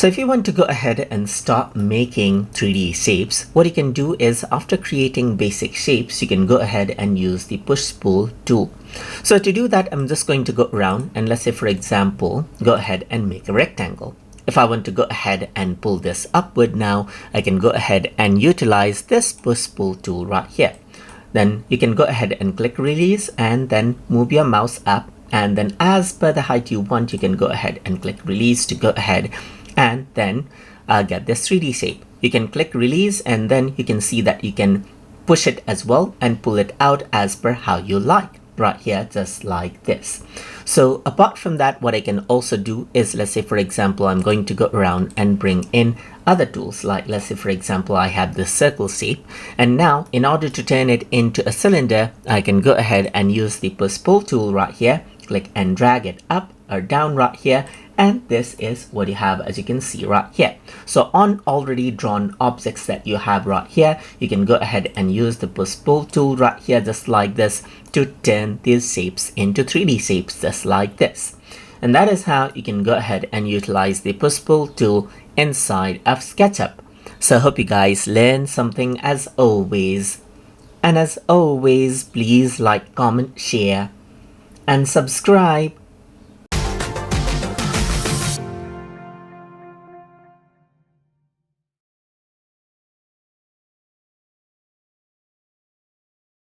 So if you want to go ahead and start making 3D shapes, what you can do is after creating basic shapes, you can go ahead and use the push-pull tool. So to do that, I'm just going to go around and let's say, for example, go ahead and make a rectangle. If I want to go ahead and pull this upward now, I can go ahead and utilize this push-pull tool right here. Then you can go ahead and click release and then move your mouse up. And then as per the height you want, you can go ahead and click release to go ahead and then get this 3D shape. You can click release and then you can see that you can push it as well and pull it out as per how you like right here, just like this. So apart from that, what I can also do is, let's say for example, I'm going to go around and bring in other tools, like let's say for example, I have this circle shape, and now in order to turn it into a cylinder, I can go ahead and use the push-pull tool right here, click and drag it up or down right here, and this is what you have, as you can see right here. So on already drawn objects that you have right here, you can go ahead and use the push-pull tool right here, just like this, to turn these shapes into 3D shapes, just like this. And that is how you can go ahead and utilize the push-pull tool inside of SketchUp. So I hope you guys learned something as always. And as always, please like, comment, share, and subscribe.